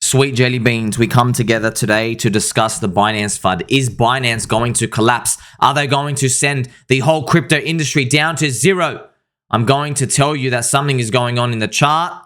Sweet jelly beans, we come together today to discuss the Binance FUD. Is Binance going to collapse? Are they going to send the whole crypto industry down to zero? I'm going to tell you that something is going on in the chart,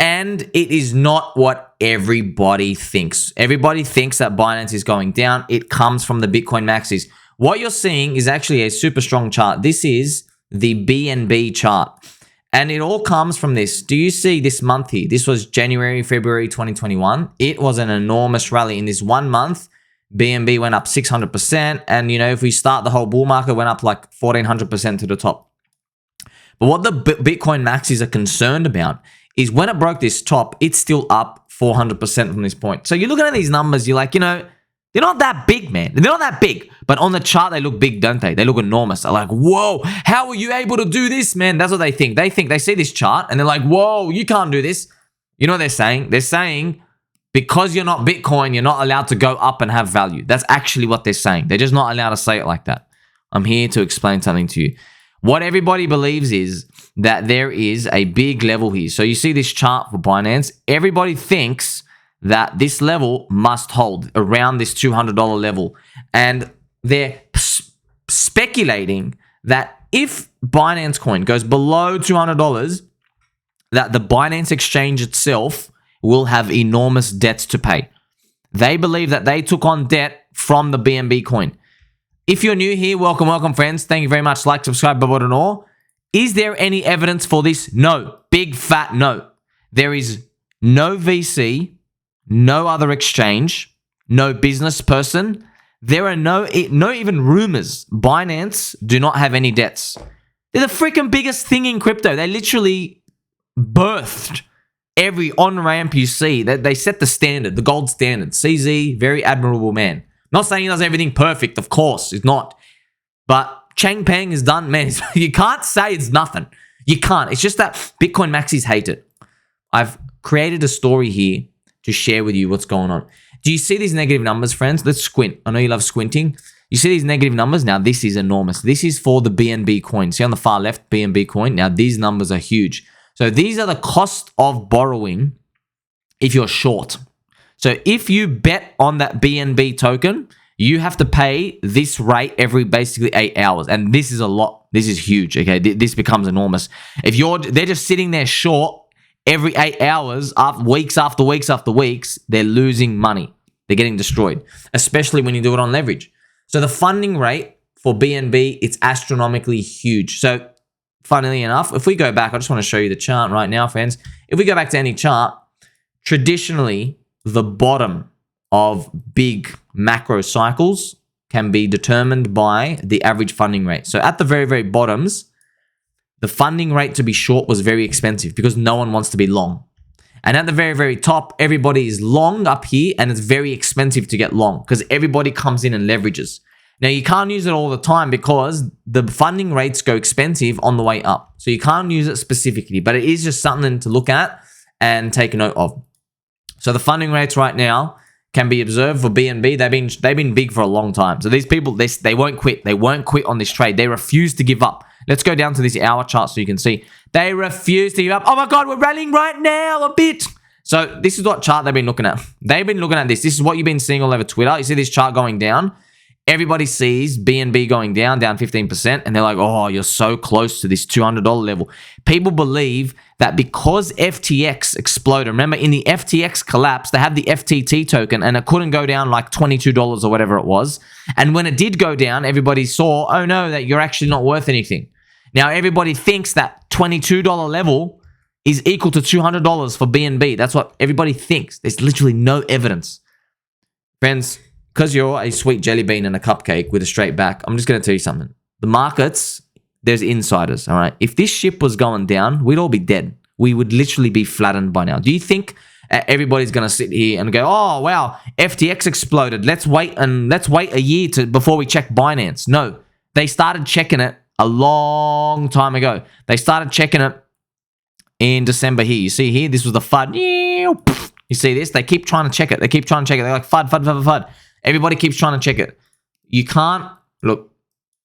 and it is not what everybody thinks. Everybody thinks that Binance is going down. It comes from the Bitcoin Maxis. What you're seeing is actually a super strong chart. This is the BNB chart. And it all comes from this. Do you see this month here? This was January, February 2021. It was an enormous rally. In this 1 month, BNB went up 600%. And, if we start the whole bull market, went up like 1400% to the top. But what the Bitcoin Maxis are concerned about is when it broke this top, it's still up 400% from this point. So you're looking at these numbers, you're like, they're not that big, man. They're not that big. But on the chart, they look big, don't they? They look enormous. They're like, whoa, how are you able to do this, man? That's what they think. They see this chart and they're like, whoa, you can't do this. You know what they're saying? They're saying because you're not Bitcoin, you're not allowed to go up and have value. That's actually what they're saying. They're just not allowed to say it like that. I'm here to explain something to you. What everybody believes is that there is a big level here. So you see this chart for Binance. Everybody thinks that this level must hold around this $200 level. And they're speculating that if Binance coin goes below $200, that the Binance exchange itself will have enormous debts to pay. They believe that they took on debt from the BNB coin. If you're new here, welcome, friends. Thank you very much. Like, subscribe, button and all. Is there any evidence for this? No. Big fat no. There is no VC, no other exchange, no business person. There are no even rumors. Binance do not have any debts. They're the freaking biggest thing in crypto. They literally birthed every on-ramp you see. They set the standard, the gold standard. CZ, very admirable man. Not saying he does everything perfect, of course. It's not. But Changpeng is done, man. You can't say it's nothing. You can't. It's just that Bitcoin Maxis hate it. I've created a story here to share with you what's going on. Do you see these negative numbers, friends? Let's squint. I know you love squinting. You see these negative numbers? Now, this is enormous. This is for the BNB coin. See on the far left, BNB coin. Now, these numbers are huge. So these are the cost of borrowing if you're short. So if you bet on that BNB token, you have to pay this rate every basically 8 hours. And this is a lot. This is huge, okay? This becomes enormous. If they're just sitting there short every 8 hours, weeks after weeks after weeks, they're losing money. They're getting destroyed, especially when you do it on leverage. So the funding rate for BNB, it's astronomically huge. So funnily enough, if we go back, I just want to show you the chart right now, friends. If we go back to any chart, traditionally, the bottom of big macro cycles can be determined by the average funding rate. So at the very, very bottoms, the funding rate to be short was very expensive because no one wants to be long. And at the very, very top, everybody is long up here and it's very expensive to get long because everybody comes in and leverages. Now, you can't use it all the time because the funding rates go expensive on the way up. So you can't use it specifically, but it is just something to look at and take note of. So the funding rates right now can be observed for BNB. They've been big for a long time. So these people, they won't quit. They won't quit on this trade. They refuse to give up. Let's go down to this hour chart so you can see. They refuse to give up. Oh my God, we're rallying right now a bit. So this is what chart they've been looking at. They've been looking at this. This is what you've been seeing all over Twitter. You see this chart going down. Everybody sees BNB going down 15%, and they're like, oh, you're so close to this $200 level. People believe that because FTX exploded, remember in the FTX collapse, they had the FTT token, and it couldn't go down like $22 or whatever it was. And when it did go down, everybody saw, oh no, that you're actually not worth anything. Now, everybody thinks that $22 level is equal to $200 for BNB. That's what everybody thinks. There's literally no evidence. Friends, because you're a sweet jelly bean and a cupcake with a straight back, I'm just going to tell you something. The markets, there's insiders, all right? If this ship was going down, we'd all be dead. We would literally be flattened by now. Do you think everybody's going to sit here and go, oh, wow, FTX exploded. Let's wait a year before we check Binance. No, they started checking it a long time ago. They started checking it in December here. You see here, this was the FUD. You see this? They keep trying to check it. They're like, FUD. Everybody keeps trying to check it. You can't, look,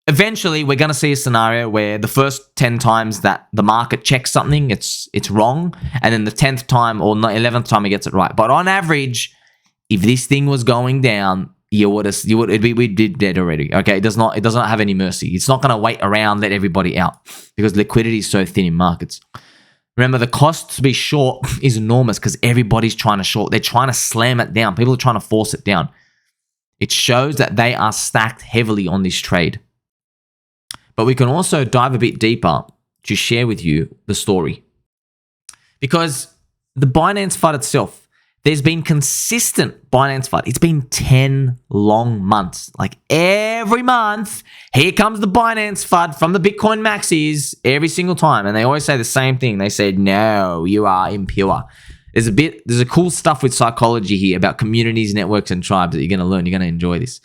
Eventually, we're going to see a scenario where the first 10 times that the market checks something, it's wrong. And then the 10th time or 11th time it gets it right. But on average, if this thing was going down, we'd be dead already. Okay, it does not have any mercy. It's not going to wait around, let everybody out, because liquidity is so thin in markets. Remember, the cost to be short is enormous because everybody's trying to short. They're trying to slam it down. People are trying to force it down. It shows that they are stacked heavily on this trade. But we can also dive a bit deeper to share with you the story. Because the Binance FUD itself, there's been consistent Binance FUD. It's been 10 long months. Like every month, here comes the Binance FUD from the Bitcoin Maxis every single time. And they always say the same thing. They say, no, you are impure. There's a cool stuff with psychology here about communities, networks, and tribes that you're going to learn. You're going to enjoy this.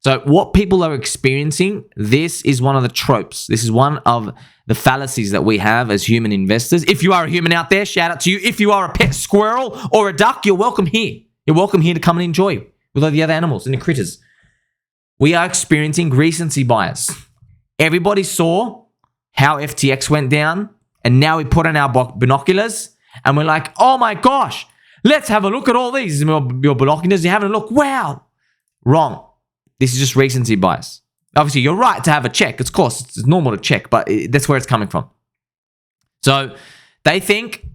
So what people are experiencing, this is one of the tropes. This is one of the fallacies that we have as human investors. If you are a human out there, shout out to you. If you are a pet squirrel or a duck, you're welcome here. You're welcome here to come and enjoy with all the other animals and the critters. We are experiencing recency bias. Everybody saw how FTX went down, and now we put on our binoculars, and we're like, oh my gosh, let's have a look at all these. Your binoculars, you're having a look. Wow. Wrong. This is just recency bias. Obviously, you're right to have a check. Of course, it's normal to check, but that's where it's coming from. So they think,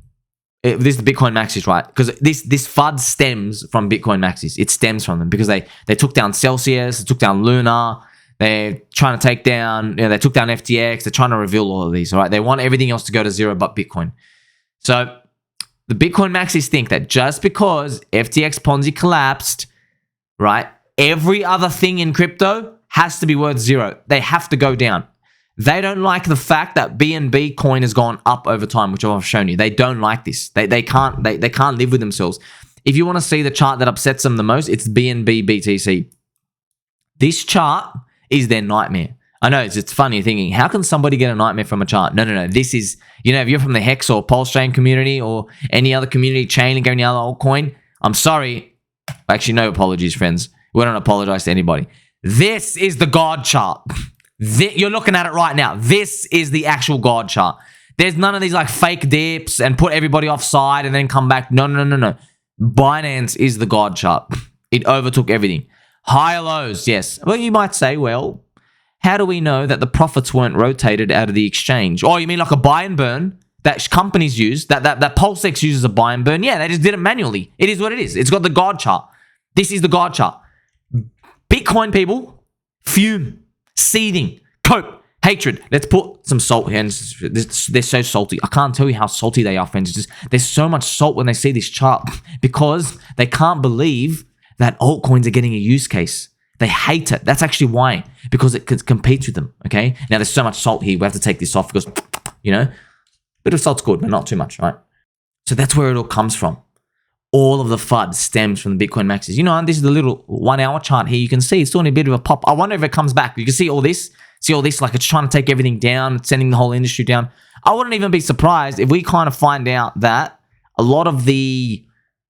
this is the Bitcoin Maxis, right? Because this FUD stems from Bitcoin Maxis. It stems from them because they took down Celsius, they took down Luna, they're trying to take down, they took down FTX, they're trying to reveal all of these, all right? They want everything else to go to zero but Bitcoin. So the Bitcoin Maxis think that just because FTX Ponzi collapsed, right, every other thing in crypto has to be worth zero. They have to go down. They don't like the fact that BNB coin has gone up over time, which I've shown you. They don't like this. They can't live with themselves. If you want to see the chart that upsets them the most, it's BNB BTC. This chart is their nightmare. I know it's funny thinking, how can somebody get a nightmare from a chart? No. This is, if you're from the Hex or Pulse Chain community or any other community, Chainlink or any other altcoin, I'm sorry. Actually, no apologies, friends. We don't apologize to anybody. This is the God chart. You're looking at it right now. This is the actual God chart. There's none of these like fake dips and put everybody offside and then come back. No. Binance is the God chart. It overtook everything. Higher lows, yes. Well, you might say, well, how do we know that the profits weren't rotated out of the exchange? Oh, you mean like a buy and burn that companies use, that PulseX uses a buy and burn? Yeah, they just did it manually. It is what it is. It's got the God chart. This is the God chart. Bitcoin people fume, seething, cope, hatred. Let's put some salt here. They're so salty. I can't tell you how salty they are, friends. It's just, there's so much salt when they see this chart because they can't believe that altcoins are getting a use case. They hate it. That's actually why, because it competes with them, okay? Now, there's so much salt here. We have to take this off because, bit of salt's good, but not too much, right? So that's where it all comes from. All of the FUD stems from the Bitcoin Maxis. And this is the little 1 hour chart here. You can see it's doing a bit of a pop. I wonder if it comes back. You can see all this, like it's trying to take everything down, it's sending the whole industry down. I wouldn't even be surprised if we kind of find out that a lot of the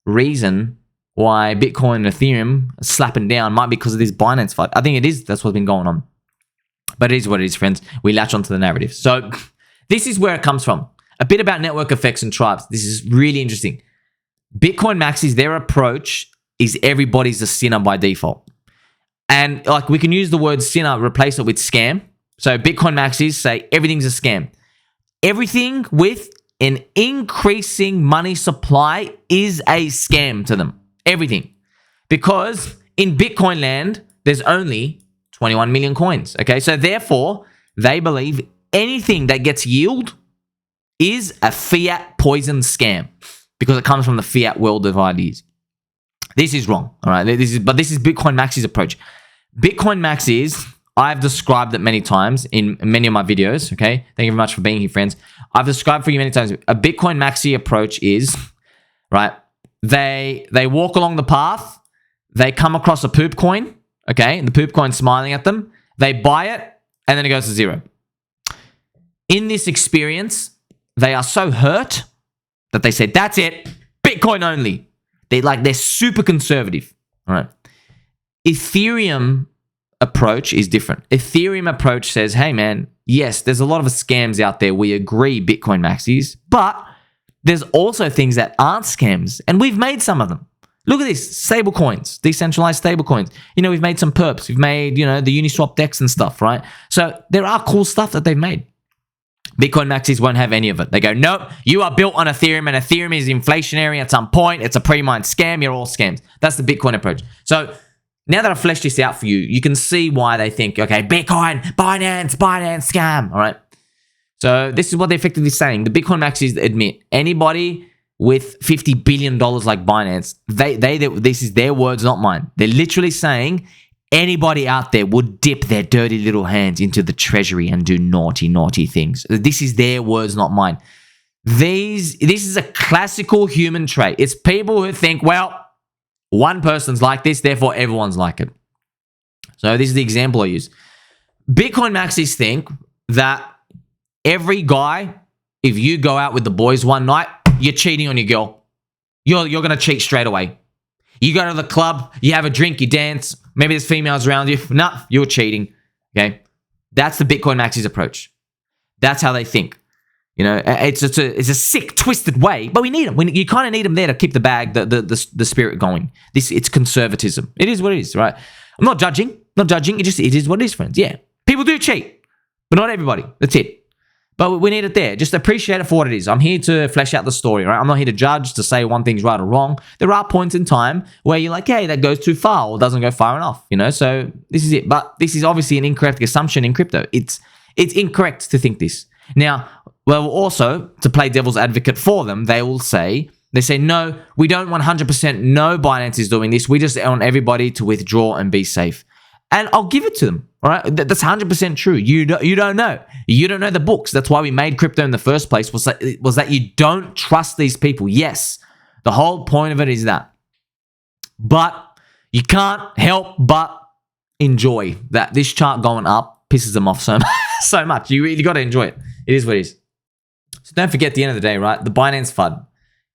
reason why Bitcoin and Ethereum are slapping down might be because of this Binance FUD. I think it is. That's what's been going on. But it is what it is, friends. We latch onto the narrative. So this is where it comes from. A bit about network effects and tribes. This is really interesting. Bitcoin Maxis, their approach is everybody's a sinner by default. And like we can use the word sinner, replace it with scam. So Bitcoin Maxis say everything's a scam. Everything with an increasing money supply is a scam to them. Everything. Because in Bitcoin land, there's only 21 million coins. Okay, so therefore, they believe anything that gets yield is a fiat poison scam. Because it comes from the fiat world of ideas. This is wrong, all right? This is Bitcoin Maxi's approach. Bitcoin Maxis, I've described it many times in many of my videos, okay? Thank you very much for being here, friends. I've described for you many times. A Bitcoin Maxi approach is, right, they walk along the path, they come across a poop coin, okay? And the poop coin's smiling at them. They buy it, and then it goes to zero. In this experience, they are so hurt that they said, that's it, Bitcoin only. They're super conservative, all right? Ethereum approach is different. Ethereum approach says, hey man, yes, there's a lot of scams out there. We agree, Bitcoin maxis, but there's also things that aren't scams, and we've made some of them. Look at this, stable coins, decentralized stable coins. We've made some perps. We've made, the Uniswap DEX and stuff, right? So there are cool stuff that they've made. Bitcoin maxis won't have any of it. They go, nope, you are built on Ethereum, and Ethereum is inflationary at some point. It's a pre-mined scam. You're all scams. That's the Bitcoin approach. So now that I've fleshed this out for you, you can see why they think, okay, Bitcoin, Binance scam, all right? So this is what they're effectively saying. The Bitcoin maxis admit anybody with $50 billion like Binance, this is their words, not mine. They're literally saying anybody out there would dip their dirty little hands into the treasury and do naughty, naughty things. This is their words, not mine. This is a classical human trait. It's people who think, well, one person's like this, therefore everyone's like it. So this is the example I use. Bitcoin maxis think that every guy, if you go out with the boys one night, you're cheating on your girl. You're going to cheat straight away. You go to the club, you have a drink, you dance, maybe there's females around you. Nah, you're cheating. Okay? That's the Bitcoin maxis approach. That's how they think. It's a sick, twisted way, but we need them. You kind of need them there to keep the bag, the spirit going. It's conservatism. It is what it is, right? I'm not judging. It is what it is, friends. Yeah, people do cheat, but not everybody. That's it. But we need it there. Just appreciate it for what it is. I'm here to flesh out the story, right? I'm not here to judge, to say one thing's right or wrong. There are points in time where you're like, hey, that goes too far or doesn't go far enough, So this is it. But this is obviously an incorrect assumption in crypto. It's incorrect to think this. Now, well, also, to play devil's advocate for them, they say, no, we don't 100% know Binance is doing this. We just want everybody to withdraw and be safe. And I'll give it to them, all right? That's 100% true. You don't know. You don't know the books. That's why we made crypto in the first place, was that you don't trust these people. Yes, the whole point of it is that. But you can't help but enjoy that this chart going up pisses them off so much. You really got to enjoy it. It is what it is. So don't forget, at the end of the day, right, the Binance FUD,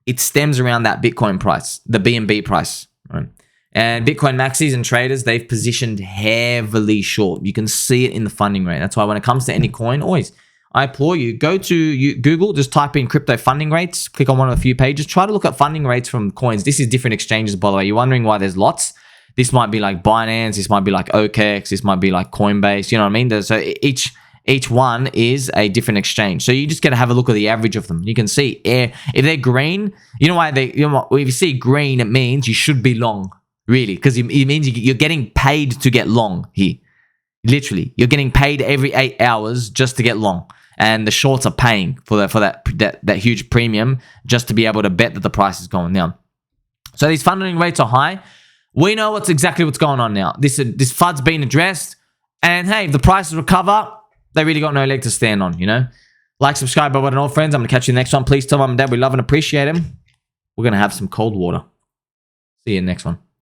it stems around that Bitcoin price, the BNB price, right? And Bitcoin maxis and traders, they've positioned heavily short. You can see it in the funding rate. That's why when it comes to any coin, always, I implore you, go to Google, just type in crypto funding rates, click on one of a few pages, try to look at funding rates from coins. This is different exchanges, by the way. You're wondering why there's lots. This might be like Binance, this might be like OKX, this might be like Coinbase, you know what I mean? So each one is a different exchange. So you just got to have a look at the average of them. You can see if they're green, if you see green, it means you should be long. Really, because it means you're getting paid to get long here. Literally, you're getting paid every 8 hours just to get long, and the shorts are paying for that huge premium just to be able to bet that the price is going down. So these funding rates are high. We know exactly what's going on now. This FUD's been addressed, and hey, if the prices recover, they really got no leg to stand on. Like, subscribe, bye, and all friends. I'm gonna catch you in the next one. Please tell mom and dad we love and appreciate them. We're gonna have some cold water. See you in the next one.